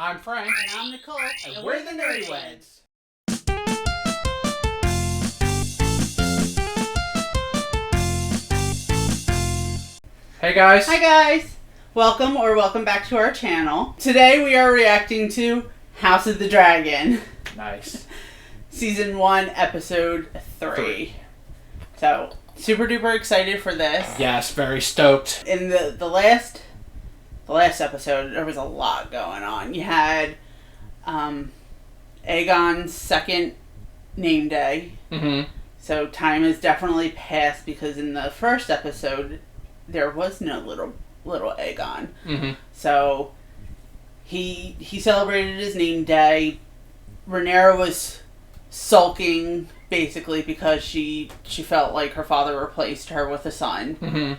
I'm Frank. And I'm Nicole. And we're the Nerdyweds. Hey guys. Hi guys. Welcome back to our channel. Today we are reacting to House of the Dragon. Nice. Season 1, Episode 3. So, super duper excited for this. Yes, very stoked. In the last episode, there was a lot going on. You had Aegon's second name day. Mm-hmm. So time has definitely passed because in the first episode, there was no little Aegon. Mm-hmm. So he celebrated his name day. Rhaenyra was sulking basically because she felt like her father replaced her with a son. Mm-hmm.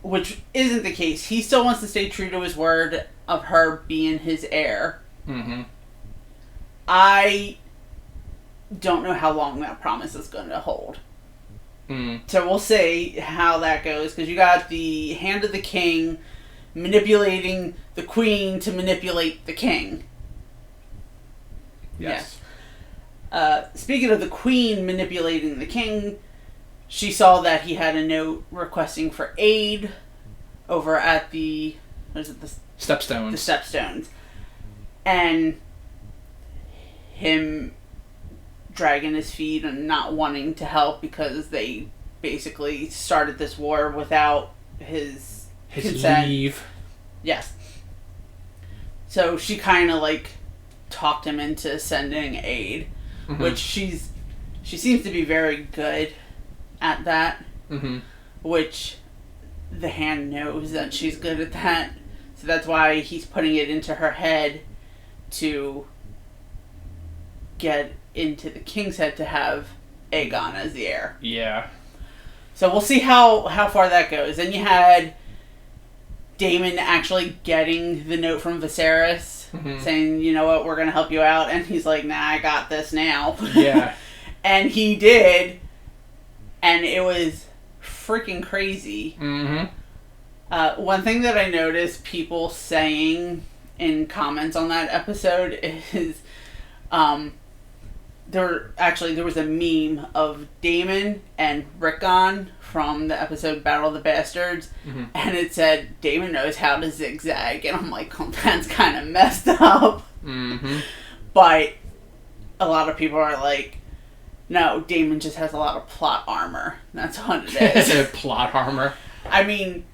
Which isn't the case. He still wants to stay true to his word of her being his heir. Mm-hmm. I don't know how long that promise is going to hold. Mm. So we'll see how that goes. Because you got the Hand of the King manipulating the Queen to manipulate the King. Yes. Speaking of the Queen manipulating the King, she saw that he had a note requesting for aid over at the... What is it? The Stepstones. The Stepstones. And him dragging his feet and not wanting to help because they basically started this war without his consent. Leave. Yes. So she kind of talked him into sending aid, mm-hmm. which she seems to be very good at that, mm-hmm. which the Hand knows that she's good at that, so that's why he's putting it into her head to get into the King's head to have Aegon as the heir. Yeah. So we'll see how far that goes. Then you had Daemon actually getting the note from Viserys, mm-hmm. saying, you know what, we're going to help you out, and he's like, nah, I got this now. Yeah. And he did. And it was freaking crazy. Mm-hmm. One thing that I noticed people saying in comments on that episode is, there was a meme of Daemon and Rickon from the episode Battle of the Bastards, mm-hmm. and it said, Daemon knows how to zigzag, and I'm like, oh, that's kind of messed up. Mm-hmm. But a lot of people are like, no, Daemon just has a lot of plot armor. That's what it is. Is it plot armor? I mean,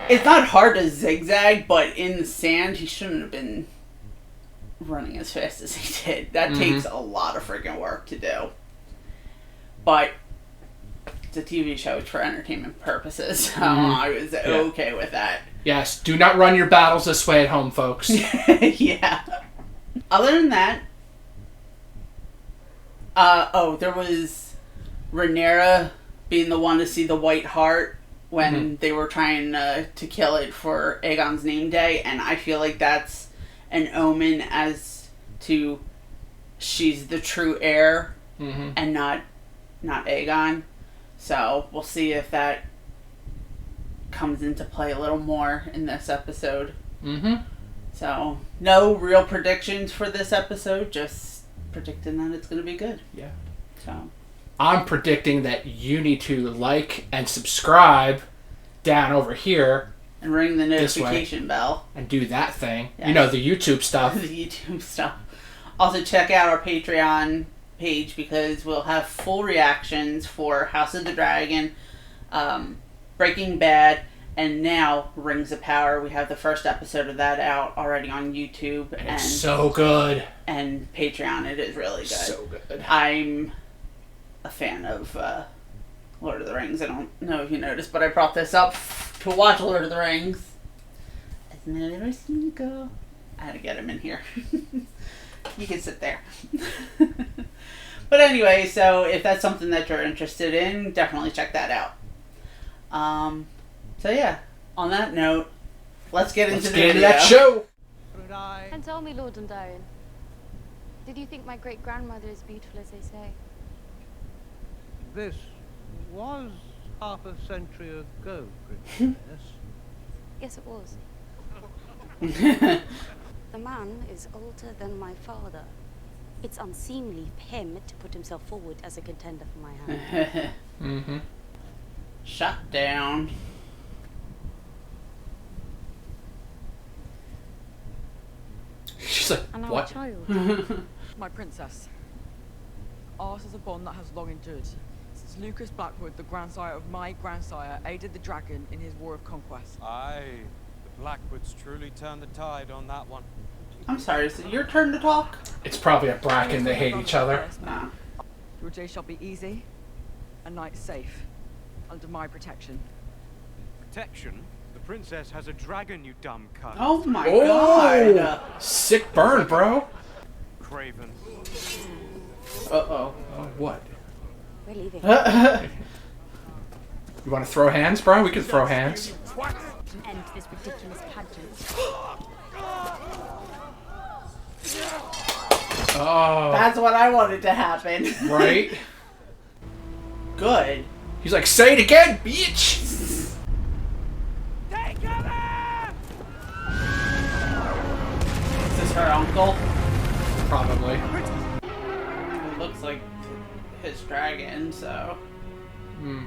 it's not hard to zigzag, but in the sand, he shouldn't have been running as fast as he did. That mm-hmm. takes a lot of freaking work to do. But it's a TV show. It's for entertainment purposes. So mm-hmm. I was okay with that. Yes, do not run your battles this way at home, folks. Yeah. Other than that, there was Rhaenyra being the one to see the White Hart when mm-hmm. they were trying to kill it for Aegon's name day, and I feel like that's an omen as to she's the true heir mm-hmm. and not Aegon. So we'll see if that comes into play a little more in this episode. Mm-hmm. So no real predictions for this episode, just predicting that it's going to be good. Yeah. So I'm predicting that you need to like and subscribe down over here. And ring the notification bell. And do that thing. Yes. You know, the YouTube stuff. The YouTube stuff. Also check out our Patreon page because we'll have full reactions for House of the Dragon, Breaking Bad, and now Rings of Power. We have the first episode of that out already on YouTube. And it's so good. And Patreon, it is really good. So good. I'm a fan of Lord of the Rings. I don't know if you noticed, but I brought this up to watch Lord of the Rings. I've never seen you go. I had to get him in here. You can sit there. But anyway, so if that's something that you're interested in, definitely check that out. So yeah, on that note, let's get into the video. That show. And tell me, Lord Dondarrion, did you think my great-grandmother as beautiful as they say? This was half a century ago, Princess. Yes, it was. The The man is older than my father. It's unseemly for him to put himself forward as a contender for my hand. Mm-hmm. Shut down. She's like, And our what? child. My princess. Ours is a bond that has long endured. Since Lucas Blackwood, the grandsire of my grandsire, aided the dragon in his war of conquest. Aye, the Blackwoods truly turned the tide on that one. I'm sorry, is it your turn to talk? It's probably a Bracken. They hate each other. Nah. Your day shall be easy, and night safe, under my protection. Protection? The princess has a dragon, you dumb cunt. Oh my Oh! god. Sick burn, bro. Craven. Uh-oh. Oh, what? We're leaving. You want to throw hands, bro? We can throw hands. End this ridiculous pageant. Oh. That's what I wanted to happen. Right? Good. He's like, say it again, bitch! Take cover! Is this her uncle? Probably. It looks like his dragon, so. Hmm.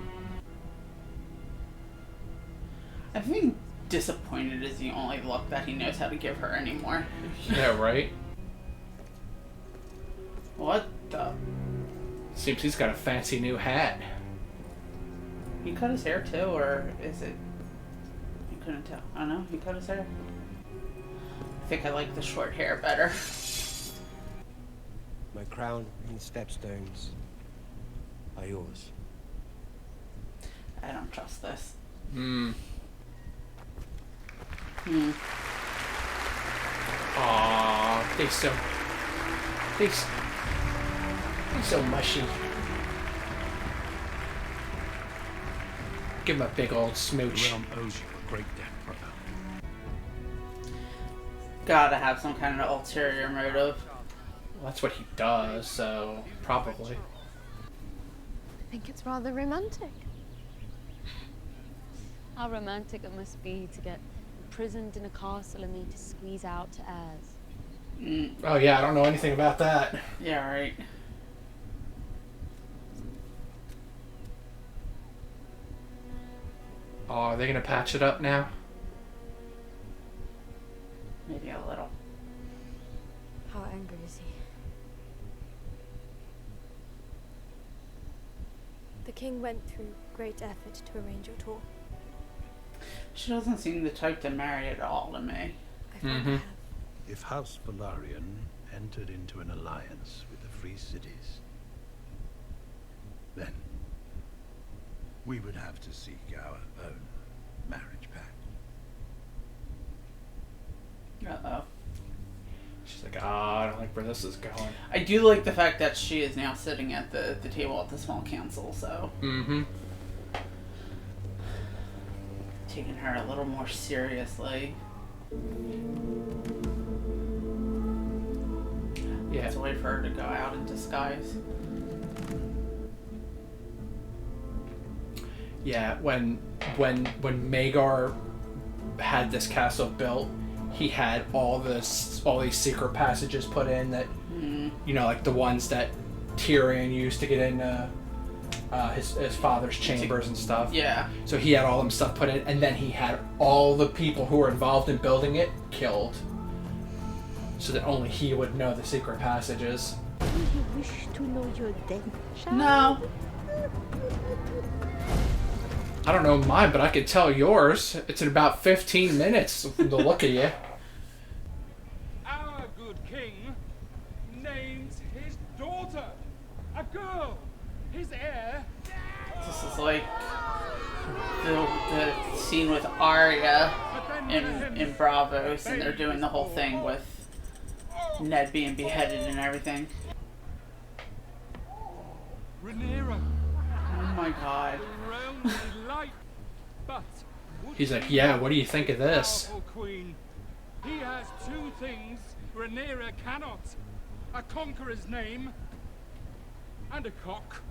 I think disappointed is the only look that he knows how to give her anymore. Yeah, right? What the? Seems he's got a fancy new hat. He cut his hair too, or is it? You couldn't tell. I don't know. He cut his hair. I think I like the short hair better. My crown and stepstones are yours. I don't trust this. Hmm. Hmm. Aww, they're so mushy. Give him a big old smooch. The realm owes you a great debt, brother. Gotta have some kind of ulterior motive. Well, that's what he does, so probably. I think it's rather romantic. How romantic it must be to get imprisoned in a castle and then to squeeze out to heirs. Mm. Oh yeah, I don't know anything about that. Yeah, right. Oh, are they gonna patch it up now? Maybe a little. How angry is he? The king went through great effort to arrange your tour. She doesn't seem the type to marry at all to me. I find Mm-hmm. I have. If House Valarian entered into an alliance with the Free Cities, then we would have to seek our own marriage pact. Uh-oh. She's like, I don't like where this is going. I do like the fact that she is now sitting at the table at the small council, so. Mm-hmm. Taking her a little more seriously. Yeah. Let's wait for her to go out in disguise. Yeah, when Magar had this castle built, he had all these secret passages put in that, you know, like the ones that Tyrion used to get into his father's chambers and stuff. Yeah. So he had all them stuff put in, and then he had all the people who were involved in building it killed, so that only he would know the secret passages. Do you wish to know your death? No. I don't know mine, but I could tell yours. It's in about 15 minutes from the look of you. Our good king names his daughter a girl, his heir. This is like the scene with Arya in Bravos, and they're doing the whole thing with Ned being beheaded and everything. Rhaenyra, Oh my god. realm is light, but He's like, yeah, what do you think of this? powerful queen. He has two things Rhaenyra cannot: a conqueror's name and a cock.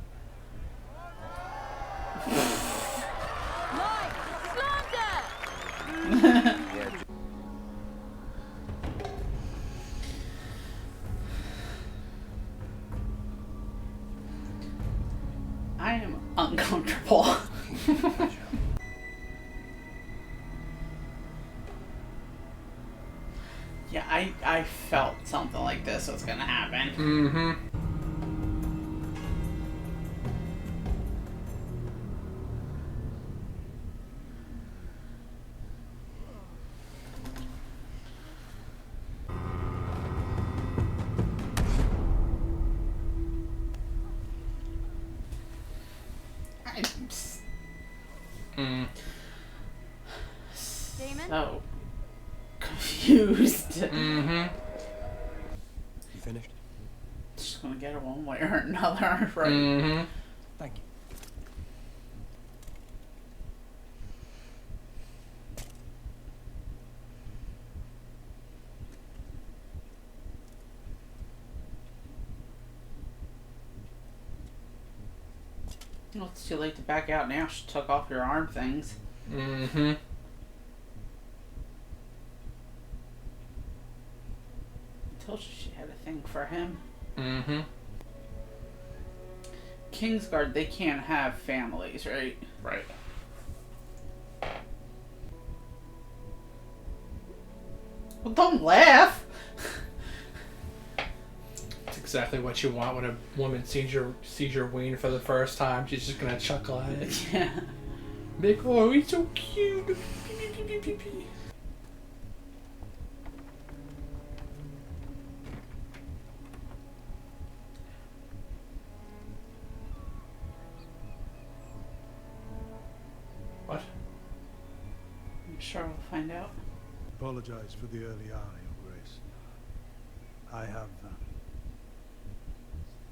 I am uncomfortable. Yeah, I felt something like this was gonna happen. Mm-hmm. Damon? So confused. Mm-hmm. You finished? Just gonna get it one way or another, right? Mm-hmm. Thank you. Well, it's too late to back out now. She took off your arm things. Mm-hmm. I told you she had a thing for him. Mm-hmm. Kingsguard, they can't have families, right? Right. Well, don't laugh. It's exactly what you want when a woman sees your ween for the first time. She's just gonna chuckle at it. Yeah. Big, oh, he's so cute. What? I'm sure we'll find out. Apologize for the early hour, Your Grace. I have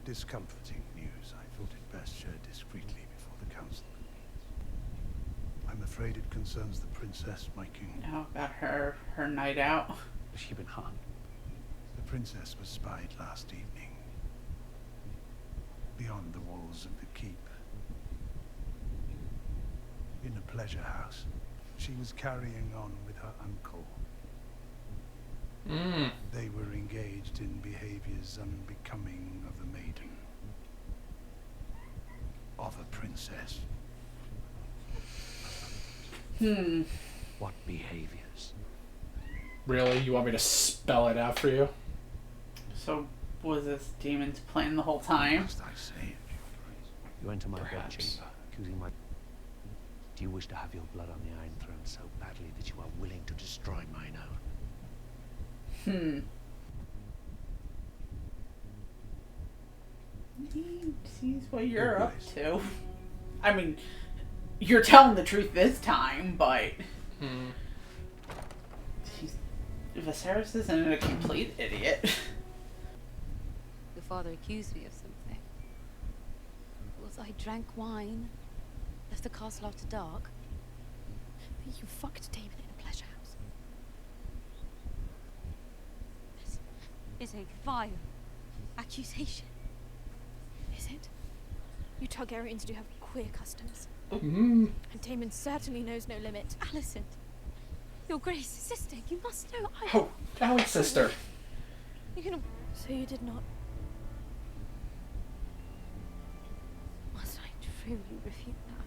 discomforting news I thought it best shared discreetly before the council convenes. I'm afraid it concerns the princess, my king. How about her night out? Has she been harmed? The princess was spied last evening, beyond the walls of the keep, in a pleasure house. She was carrying on with her uncle. They were engaged in behaviors unbecoming of a maiden, of a princess. What behaviors? Really? You want me to spell it out for you? So, was this demon's plan the whole time? Must I say it, Your Grace? You enter my Perhaps. bedchamber, accusing my... Do you wish to have your blood on the Iron Throne so badly that you are willing to destroy mine own? He sees what you're up Nice. to. I mean, you're telling the truth this time, but Viserys isn't a complete idiot. Your father accused me of something. Was I drank wine, left the castle after dark? You fucked Damon in a pleasure house. This is a vile accusation. Is it? You Targaryens do have queer customs. Mm. And Damon certainly knows no limit. Alicent, Your Grace, sister, you must know I... Oh, Alex, sister. You can... So you did not. Must I truly refute that?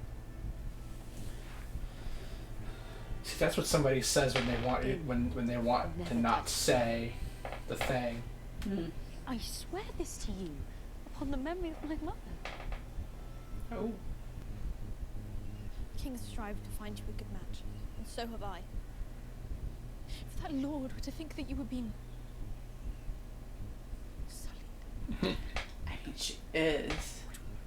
See, that's what somebody says when they want you, when they want to not say the thing. I swear this to you, upon the memory of my mother. Oh. Kings strive to find you a good match, and so have I. If that lord were to think that you were being sullied, I mean, she is.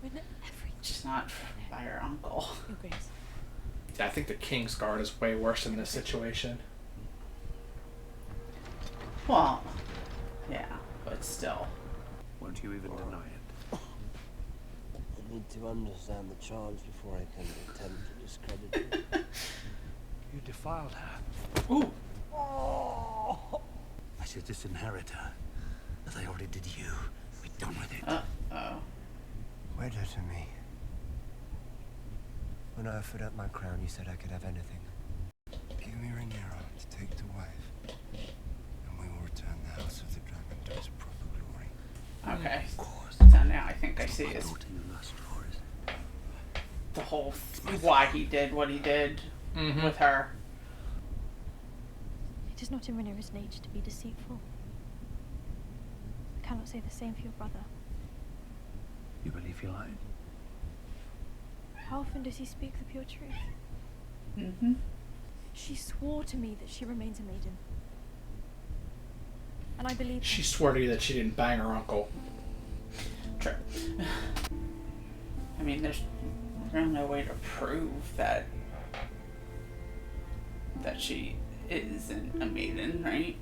ruin everything. Just not by her uncle. Your Grace. I think the King's Guard is way worse in this situation. Well, yeah, but still. Won't you even deny it? I need to understand the charge before I can attempt to discredit it. You defiled her. Ooh. I should disinherit her, as I already did you. Be done with it. Uh-oh. Wed her to me. When I offered up my crown, you said I could have anything. Give me Rhaenyra to take to wife, and we will return the House of the Dragon to its proper glory. Okay. Of course. So now I think I see My his daughter you lust for, is it? the whole why he did what he did with her. It is not in Rhaenyra's nature to be deceitful. I cannot say the same for your brother. You believe he lied? How often does he speak the pure truth? She swore to me that she remains a maiden. And I believe She swore to you that she didn't bang her uncle. True. I mean, there's really no way to prove that she isn't a maiden, right?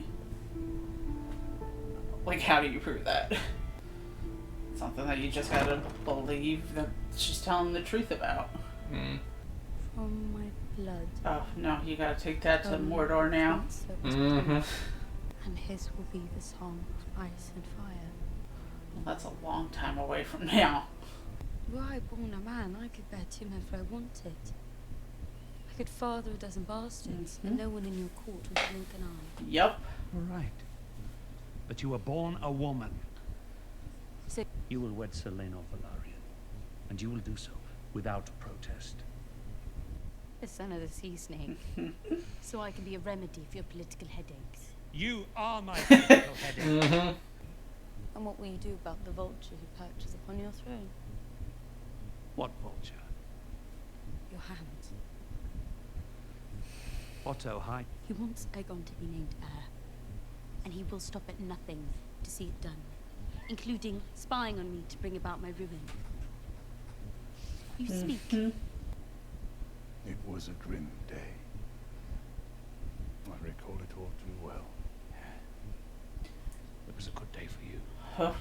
Like, how do you prove that? Something that you just gotta believe that she's telling the truth about. From my blood. Oh, no, you gotta take that to Mordor now. And his will be the song of ice and fire. Well, that's a long time away from now. Were I born a man, I could bear 2 men if I wanted. I could father a dozen bastards, and no one in your court would blink an eye. Yep. Right. But you were born a woman. So You will wed Selene of Valarian, and you will do so without protest. the son of the sea snake. So I can be a remedy for your political headaches. You are my political headache. And what will you do about the vulture who perches upon your throne? What vulture? Your hand. Otto High. He wants Aegon to be named heir. And he will stop at nothing to see it done, including spying on me to bring about my ruin. You speak. It was a grim day. I recall it all too well. It was a good day for you. Huh.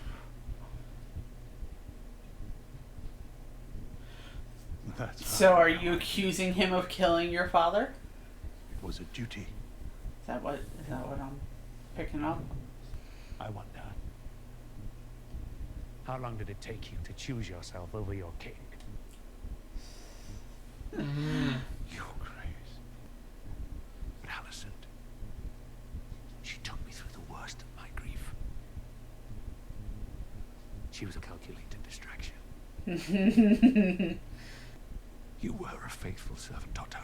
That's So how are you accusing him of killing your father? It was a duty. Is that what I'm picking up? I wonder, how long did it take you to choose yourself over your king? Your Grace. But Alicent, she took me through the worst of my grief. She was a calculated distraction. You were a faithful servant, Otto.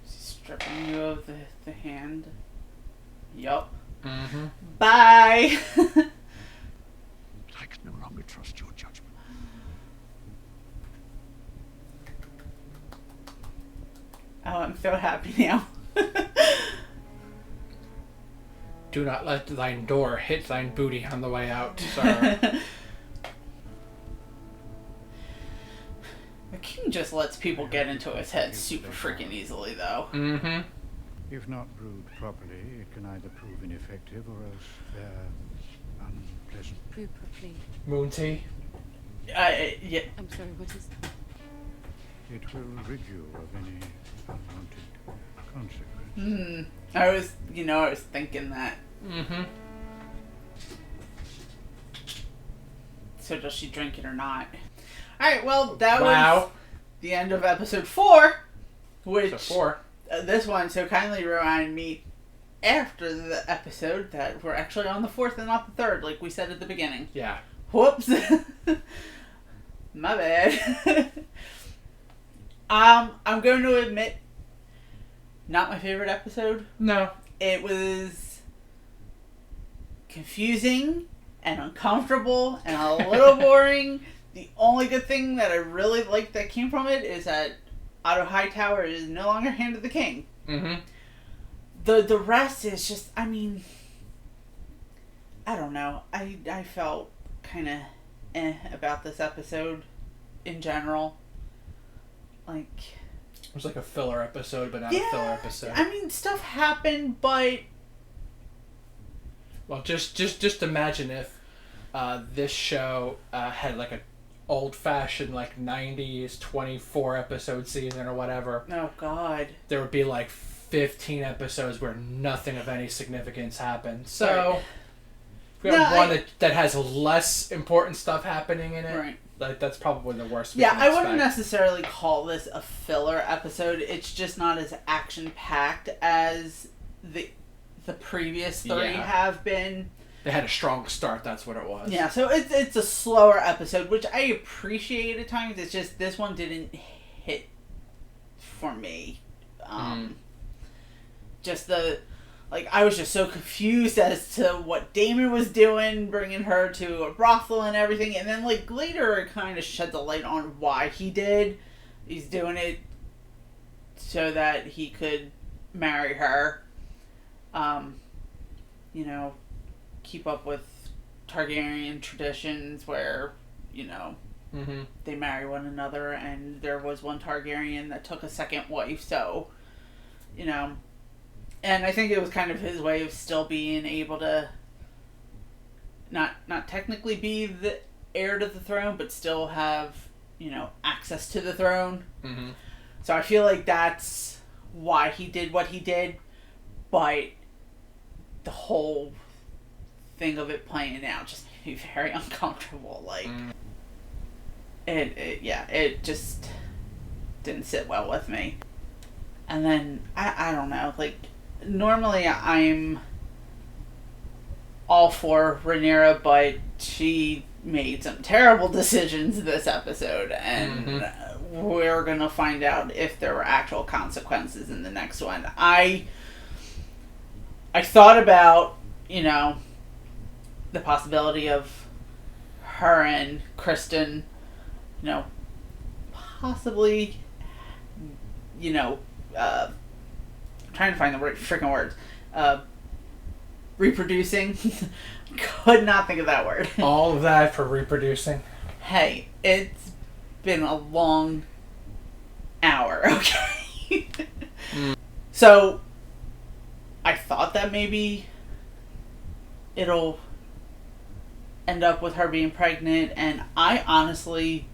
Stripping you of the hand. Yup. Mm-hmm. Bye. I can no longer trust your judgment. Oh, I'm so happy now. Do not let thine door hit thine booty on the way out, sir. The king just lets people get into his head super freaking easily, though. Mm-hmm. If not brewed properly, it can either prove ineffective or else unpleasant. Brew properly. Moon tea. Yeah. I'm sorry, what is that? It will rid you of any unwanted consequences. I was thinking that. Mm-hmm. So does she drink it or not? Alright, well, that Wow. was the end of episode 4. Which, So 4. This one so kindly reminded me after the episode that we're actually on the 4th and not the 3rd, like we said at the beginning. Yeah. Whoops. My bad. I'm going to admit, not my favorite episode. No. It was confusing and uncomfortable and a little boring. The only good thing that I really liked that came from it is that Otto Hightower is no longer Hand of the King. Mm-hmm. The rest is just, I mean, I don't know. I felt kind of about this episode in general. Like, It was like a filler episode, but not a filler episode. I mean, stuff happened, but Well, just imagine if this show had like a old-fashioned like 90s 24 episode season or whatever. oh god. There would be like 15 episodes where nothing of any significance happened. So Right. if we have No, one that has less important stuff happening in it, Right. like that's probably the worst. we Yeah, can I wouldn't expect. necessarily call this a filler episode. It's just not as action-packed as the previous 3 Yeah. have been. They had a strong start, that's what it was. Yeah, so it's a slower episode, which I appreciate at times. It's just this one didn't hit for me. Just I was just so confused as to what Damon was doing, bringing her to a brothel and everything. And then, later it kind of shed the light on why he did. He's doing it so that he could marry her. Keep up with Targaryen traditions where, they marry one another, and there was one Targaryen that took a second wife, so, and I think it was kind of his way of still being able to not technically be the heir to the throne, but still have, access to the throne. Mm-hmm. So I feel like that's why he did what he did, but the whole thing of it playing out just made me very uncomfortable. It just didn't sit well with me. And then I don't know, normally I'm all for Rhaenyra, but she made some terrible decisions this episode, and we're gonna find out if there were actual consequences in the next one. I thought about, the possibility of her and Kristen, possibly, trying to find the freaking words, reproducing. Could not think of that word. All of that for reproducing. Hey, it's been a long hour, okay? So, I thought that maybe it'll end up with her being pregnant, and I honestly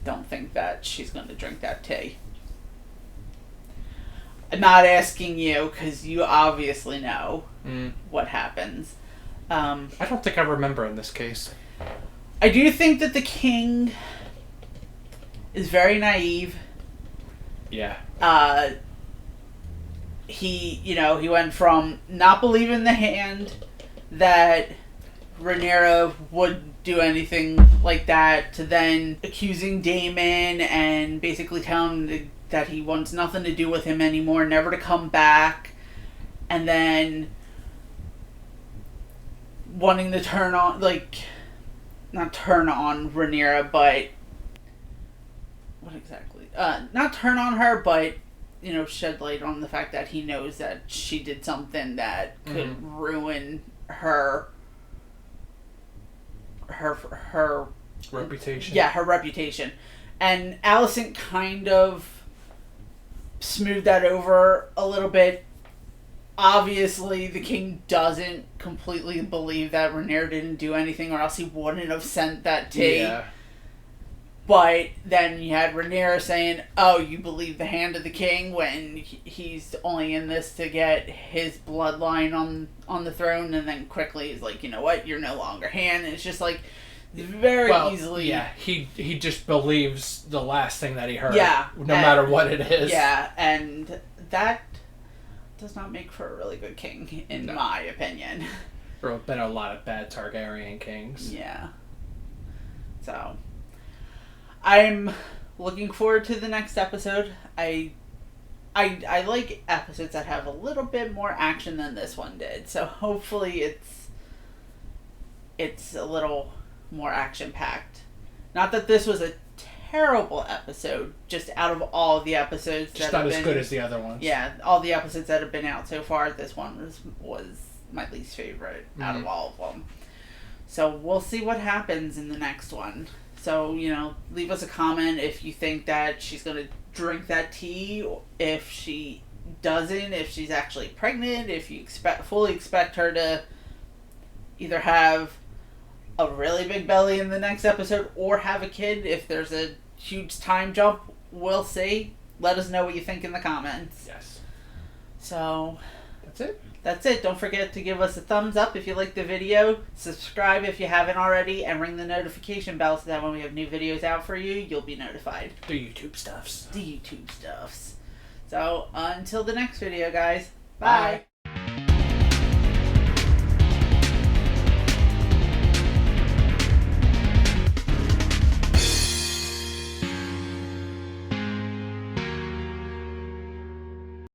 don't think that she's going to drink that tea. I'm not asking you, because you obviously know what happens. I don't think I remember in this case. I do think that the king is very naive. Yeah. He went from not believing the hand that Rhaenyra would do anything like that to then accusing Daemon and basically telling him that he wants nothing to do with him anymore, never to come back, and then wanting to turn on, not turn on Rhaenyra, but what exactly? Not turn on her, but shed light on the fact that he knows that she did something that could ruin her reputation. Yeah, her reputation. And Alicent kind of smoothed that over a little bit. Obviously, the king doesn't completely believe that Rhaenyra didn't do anything, or else he wouldn't have sent that tea. Yeah. But then you had Rhaenyra saying, "Oh, you believe the hand of the king," when he's only in this to get his bloodline on the throne, and then quickly he's like, "You know what? You're no longer hand." And it's just very easily. Yeah, he just believes the last thing that he heard. Yeah, no matter what it is. Yeah, and that does not make for a really good king, in my opinion. There have been a lot of bad Targaryen kings. Yeah. So, I'm looking forward to the next episode. I like episodes that have a little bit more action than this one did. So hopefully it's a little more action packed. Not that this was a terrible episode, just out of all the episodes just that not as good as the other ones. Yeah, all the episodes that have been out so far, this one was my least favorite out of all of them. So we'll see what happens in the next one. So, leave us a comment if you think that she's going to drink that tea, if she doesn't, if she's actually pregnant, if you fully expect her to either have a really big belly in the next episode or have a kid. If there's a huge time jump, we'll see. Let us know what you think in the comments. Yes. So, that's it. That's it. Don't forget to give us a thumbs up if you like the video. Subscribe if you haven't already. And ring the notification bell so that when we have new videos out for you, you'll be notified. The YouTube stuffs. So, until the next video, guys. Bye.